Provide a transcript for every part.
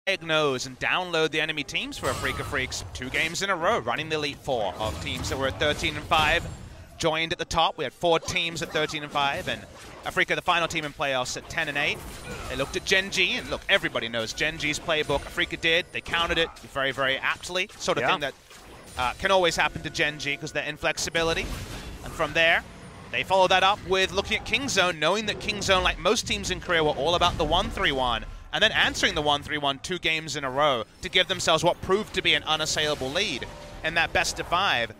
diagnose and download the enemy teams for Afrika Freaks 2 games in a row, running the Elite Four of teams that were at 13-5. Joined at the top. We had 4 teams at 13-5, and Afrika, the final team in playoffs, at 10-8. They looked at Gen G, and look, everybody knows Gen G's playbook. Afrika did. They countered it very, very aptly. Sort of thing that can always happen to Gen G because their inflexibility. And from there, they followed that up with looking at King Zone, knowing that King Zone, like most teams in Korea, were all about the 1-3-1, and then answering the 1-3-1 2 games in a row to give themselves what proved to be an unassailable lead in that best-of-5.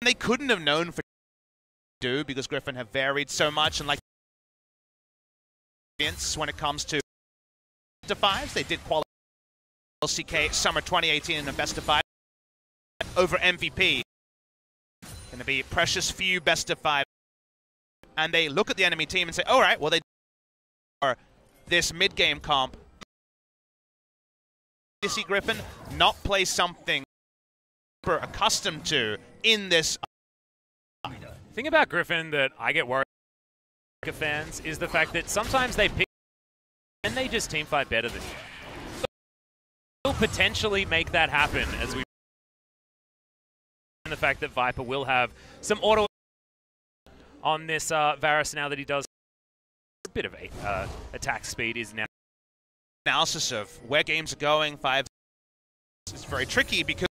They couldn't have known for do because Griffin have varied so much, and like when it comes to best-of-5s, they did qualify LCK Summer 2018 in a best-of-5 over MVP. Going to be precious few best-of-5, and they look at the enemy team and say, all right, well, they are this mid-game comp. You see Griffin not play something we're accustomed to in this. The thing about Griffin that I get worried about fans is the fact that sometimes they pick and they just team fight better than you. Will potentially make that happen, as we and the fact that Viper will have some auto on this Varus now that he does a bit of attack speed is now. Analysis of where games are going, 5 is very tricky because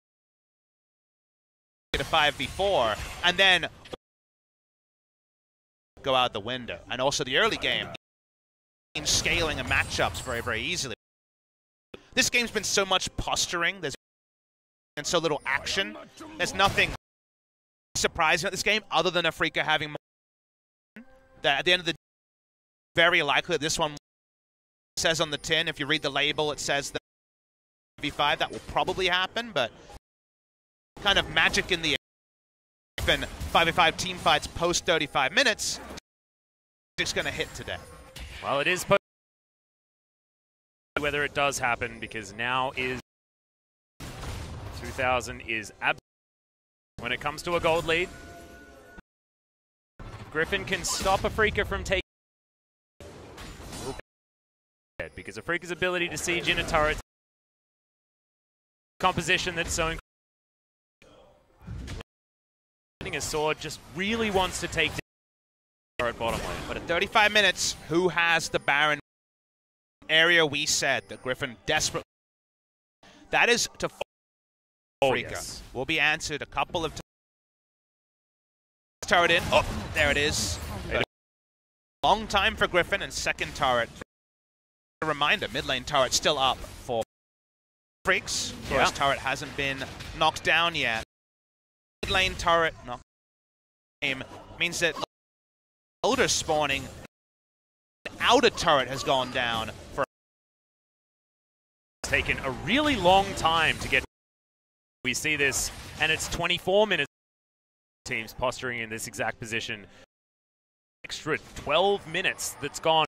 a 5v4 and then go out the window. And also the early game, scaling and matchups very, very easily. This game's been so much posturing, there's been so little action. There's nothing surprising at this game other than Afrika having more. That at the end of the day, very likely that this one says on the tin, if you read the label, it says that V5, that will probably happen, but kind of magic in the 5v5 team fights post 35 minutes. It's going to hit today. Well, it is whether it does happen, because now is 2000 is when it comes to a gold lead. Griffin can stop Afrika from taking, because Afrika's ability to siege in a turret composition that's so incredible. A sword just really wants to take down at bottom lane. But at 35 minutes, who has the Baron area? We said that Griffin desperately. That is to Afrika. Yes. Will be answered a couple of times. Turret in. Oh, there it is. Long time for Griffin, and second turret. A reminder, mid lane turret still up for Freaks. First turret hasn't been knocked down yet. Mid lane turret knocked down means that older spawning. The outer turret has gone down for. It's taken a really long time to get. We see this, and it's 24 minutes. Teams posturing in this exact position. Extra 12 minutes that's gone.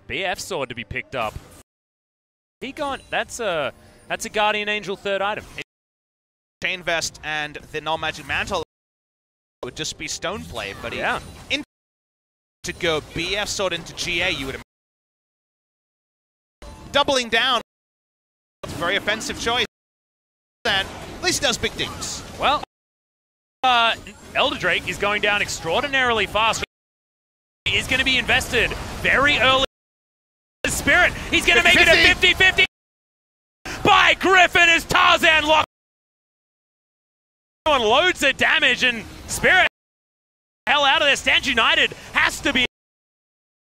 BF sword to be picked up. He gone. That's a Guardian Angel third item. Chain Vest and the Null Magic Mantle would just be stone play, but to go BF sword into GA, you would doubling down. It's a very offensive choice. And at least he does big things. Well, Elder Drake is going down extraordinarily fast. He is going to be invested very early. Spirit, he's going to make it a 50-50 by Griffin as Tarzan locked. Loads of damage, and Spirit hell out of there. Stand United has to be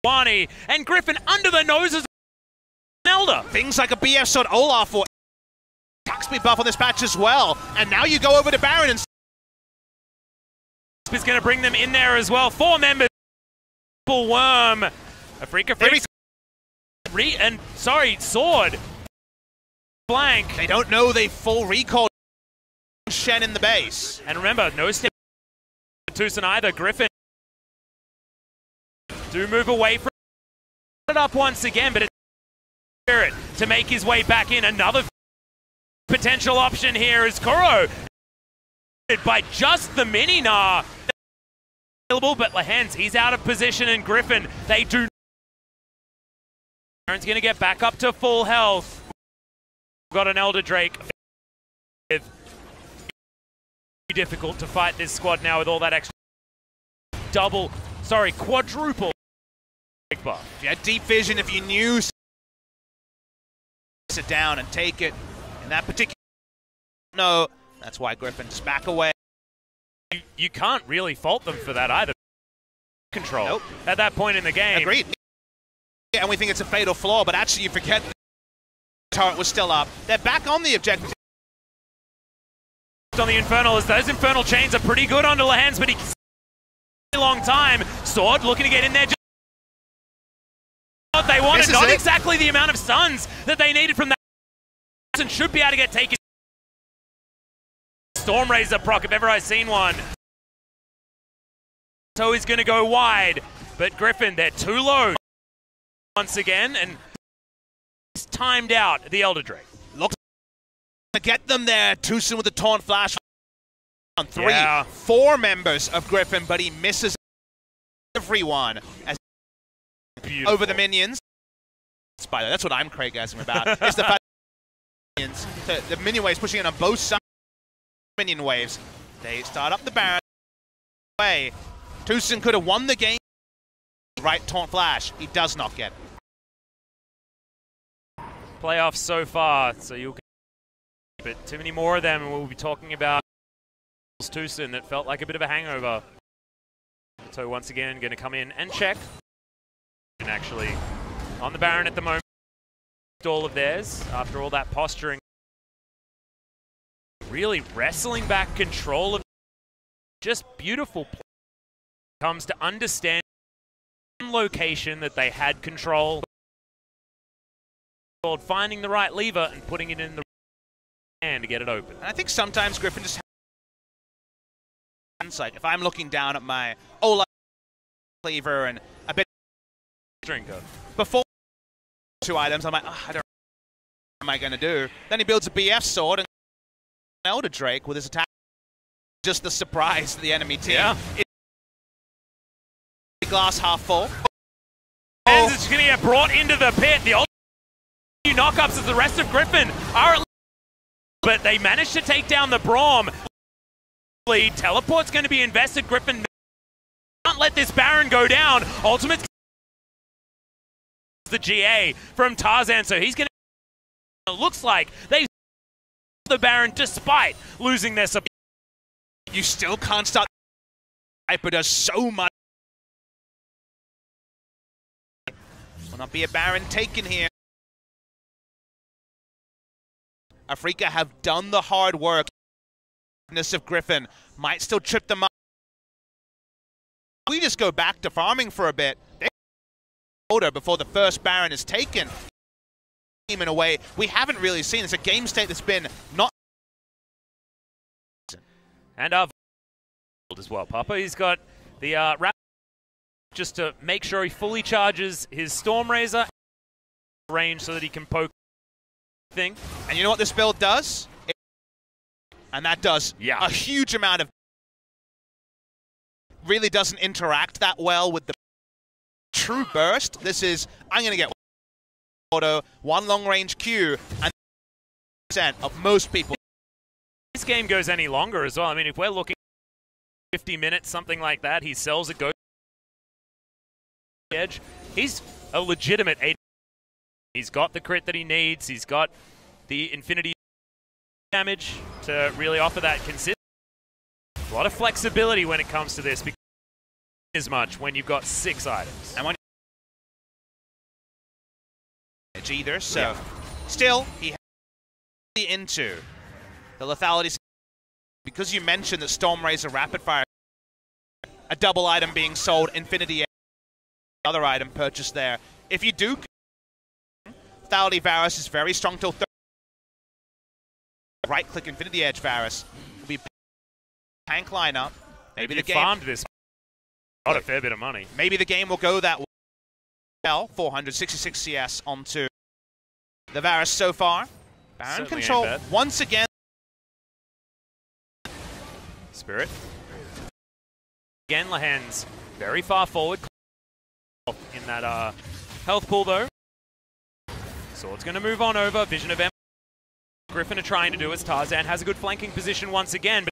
Wani, and Griffin under the noses of Elder. Things like a BF sword Olaf or attack speed buff on this patch as well, and now you go over to Baron and is going to bring them in there as well. 4 members. Worm. Afrika Freaks. Sword. Blank. They don't know they full recall Shen in the base. And remember, no step Tucson either. Griffin do move away from it up once again, but it's Spirit to make his way back in. Another potential option here is Kuro by just the mini-Gnar. But hence he's out of position, and Griffin, they do Baron's going to get back up to full health. Got an Elder Drake. It's difficult to fight this squad now with all that extra quadruple buff. If you had deep vision, if you knew, sit down and take it. In that particular, no, that's why Griffin just back away. You can't really fault them for that either. Control. Nope. At that point in the game. Agreed. Yeah, and we think it's a fatal flaw, but actually you forget the turret was still up. They're back on the objective. On the Infernal, as those Infernal chains are pretty good onto Lahans, but he's a long time. Sword looking to get in there. Just what they wanted, not exactly the amount of stuns that they needed from that. And should be able to get taken. Stormrazor proc, if ever I've seen one. So he's going to go wide, but Griffin, they're too low once again, and he's timed out the Elder Drake. Looks to get them there too soon with the Taunt Flash. On 3, yeah. 4 members of Griffin, but he misses everyone as over the minions. Spider, that's what I'm Craig-gasming about. It's the fact that the minion waves pushing in on both sides. Minion waves. They start up the Baron. Way. Tucson could have won the game. Right, Taunt Flash. He does not get it. Playoffs so far, so you'll keep it. Too many more of them, and we'll be talking about Tucson that felt like a bit of a hangover. So once again, going to come in and check. And actually, on the Baron at the moment, all of theirs after all that posturing. Really wrestling back control of just beautiful play. Comes to understand location that they had control. Finding the right lever and putting it in the hand to get it open. And I think sometimes Griffin just has, like if I'm looking down at my Ola cleaver and a bit drinker before 2 items, I'm like, oh, I don't know what am I going to do. Then he builds a BF sword and Elder Drake with his attack. Just the surprise to the enemy team. Yeah. Glass half full. And it's going to get brought into the pit. The old few knockups as the rest of Griffin are at but they managed to take down the Braum. Teleport's going to be invested. Griffin can't let this Baron go down. Ultimate the GA from Tarzan, so he's going to. It looks like they the Baron despite losing their support. You still can't start. Hyper does so much. Will not be a Baron taken here. Afrika have done the hard work. Of Griffin might still trip them up. We just go back to farming for a bit. They're before the first Baron is taken. In a way we haven't really seen. It's a game state that's been not. And as well, Papa. He's got the wrap just to make sure he fully charges his Stormrazor range so that he can poke thing. And you know what this build does? And that does a huge amount of. Really doesn't interact that well with the true burst. This is, I'm going to get auto, 1 long range Q, and % of most people. If this game goes any longer as well, I mean, if we're looking 50 minutes, something like that, he sells a go edge. He's a legitimate 8. He's got the crit that he needs. He's got the infinity damage to really offer that consistent. A lot of flexibility when it comes to this, because as much when you've got 6 items. And when either, so still he has into the lethality because you mentioned that Stormrazor Rapid Fire, a double item being sold, Infinity other item purchased there. If you do, lethality Varus is very strong till right click Infinity Edge Varus will be tank lineup. Maybe the game farmed this. Got a fair bit of money. Maybe the game will go that way. 466 CS onto the Varus so far. Baron control once again. Spirit. Again, Lahans very far forward in that health pool though. Sword's going to move on over. Vision of M. Griffin are trying to do as Tarzan has a good flanking position once again.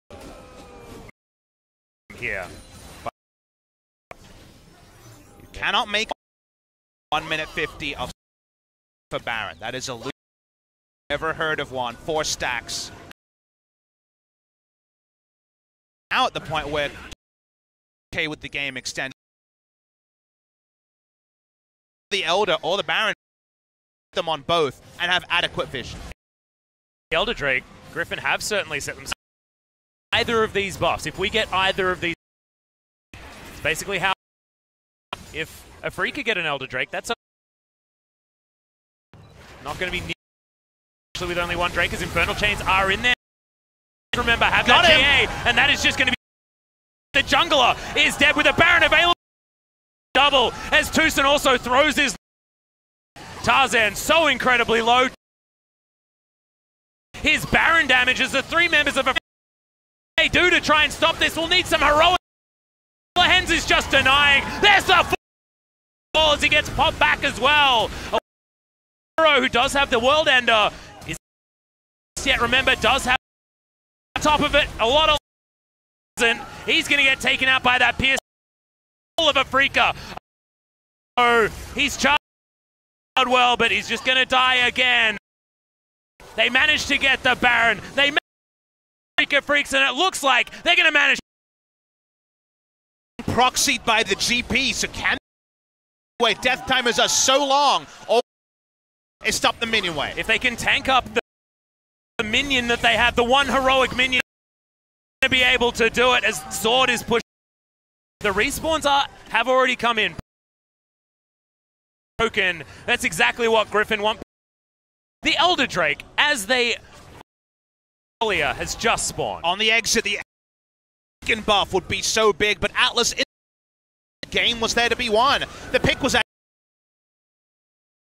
But here. You cannot make 1 minute 50 of for Baron. That is a loop. Never heard of one. 4 stacks. Now at the point where okay with the game extended. The Elder or the Baron them on both and have adequate vision. The Elder Drake, Griffin have certainly set themselves either of these buffs. If we get either of these, it's basically how if a Free could get an Elder Drake, that's not going to be actually with only one Drake, as Infernal Chains are in there. Remember, have that GA, and that is just going to be the Jungler is dead with a Baron available. Double as Tucson also throws his Tarzan so incredibly low. His Baron damages the 3 members of a they do to try and stop this. We'll need some heroic. Hens is just denying. There's the fall as he gets popped back as well. A hero who does have the World Ender is yet remember does have on top of it a lot of. He's going to get taken out by that Pierce. All of Afrika. Oh, he's charged well, but he's just going to die again. They managed to get the Baron. They managed Afrika Freaks, and it looks like they're going to manage. Proxied by the GP, so can wait. Death timers are so long. Or it stopped the minion wave. If they can tank up the minion that they have, the one heroic minion, to be able to do it as Sword is pushed. The respawns have already come in. Broken. That's exactly what Griffin want. The Elder Drake, as they earlier, has just spawned. On the exit, the second buff would be so big, but Atlas in the game was there to be won. The pick was at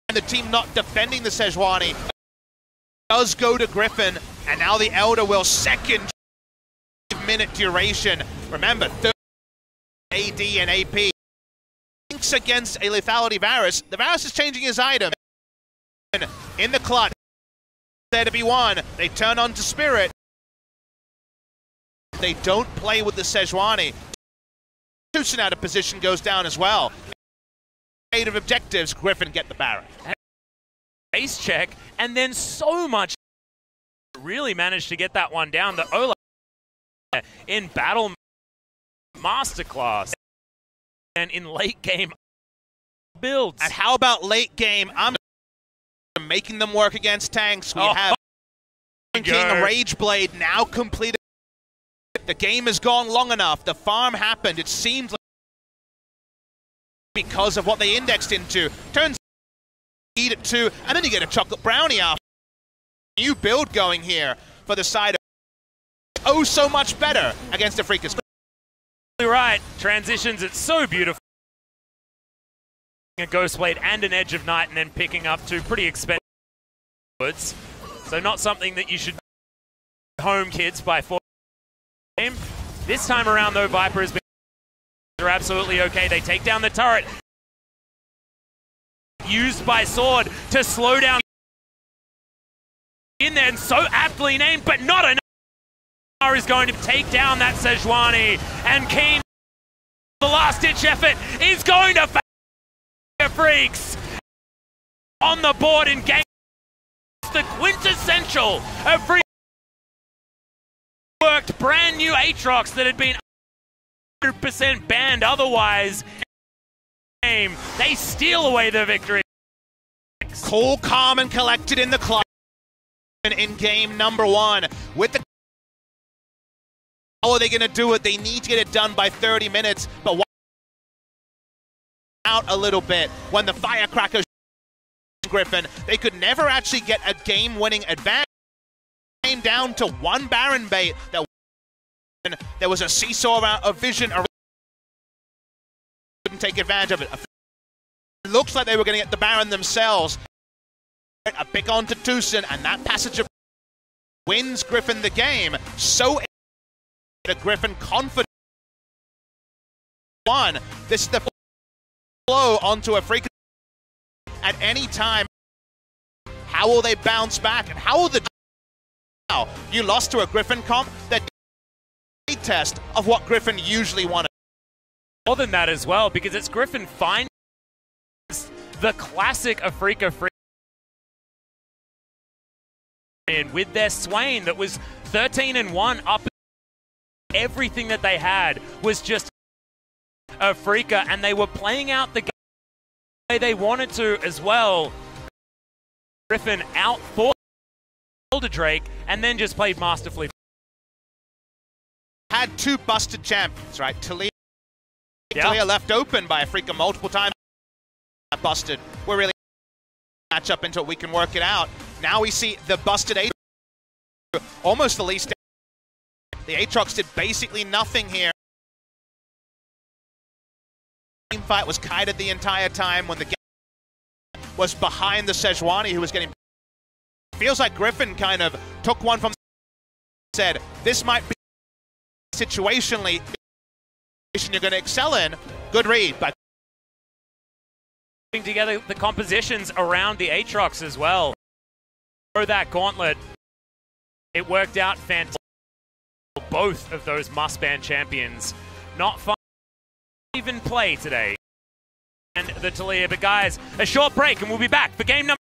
and the team not defending the Sejuani does go to Griffin, and now the Elder will second minute duration. Remember, 30 AD and AP. Thinks against a lethality Varus. The Varus is changing his item. In the clutch. There to be won. They turn on to Spirit. They don't play with the Sejuani. Tucson out of position goes down as well. Creative objectives, Griffin get the Baron. Base check, and then so much really managed to get that one down. The Ola in battle masterclass and in late game builds. And how about late game? I'm making them work against tanks. We have King Rageblade now completed. The game has gone long enough. The farm happened. It seemed like because of what they indexed into. Turns eat it too, and then you get a chocolate brownie after. New build going here for the side of oh so much better against the Freakers. Right, transitions, it's so beautiful. A Ghostblade and an Edge of Night, and then picking up 2 pretty expensive woods. So not something that you should home kids by 4 game. This time around though, Viper has been they're absolutely okay. They take down the turret. Used by Sword to slow down in there, and so aptly named, but not enough. Is going to take down that Sejuani, and Keen, the last-ditch effort, is going to Freaks on the board in game. The quintessential of Freaks worked brand new Aatrox that had been 100% banned otherwise. They steal away the victory. Cool, calm, and collected in the clutch in game number 1 with the. How are they going to do it? They need to get it done by 30 minutes, but out a little bit when the Firecracker Griffin, they could never actually get a game-winning advantage. Came down to 1 Baron bait. There was a seesaw of vision. Couldn't take advantage of it. It looks like they were going to get the Baron themselves. A pick onto Tucson, and that passage of wins Griffin the game. So the Griffin confident one. This is the flow onto a freak at any time. How will they bounce back? And how will the... Now, you lost to a Griffin comp that a test of what Griffin usually wanted. More than that as well, because it's Griffin finds the classic Afrika free with their Swain that was 13-1 up. Everything that they had was just Afrika, and they were playing out the game the way they wanted to as well. Griffin out for Drake and then just played masterfully. Had two busted champions, right? Talia left open by Afrika multiple times. Busted. We're really match up until we can work it out. Now we see the busted Aatrox, almost the least. The Aatrox did basically nothing here. Team fight was kited the entire time when the game was behind the Sejuani, who was getting... Feels like Griffin kind of took one from... Said, this might be situationally you're going to excel in. Good read, but... Putting together the compositions around the Aatrox as well. Throw that gauntlet. It worked out fantastic. Both of those must-ban champions. Not fun to even play today. And the Talia, but guys, a short break and we'll be back for game number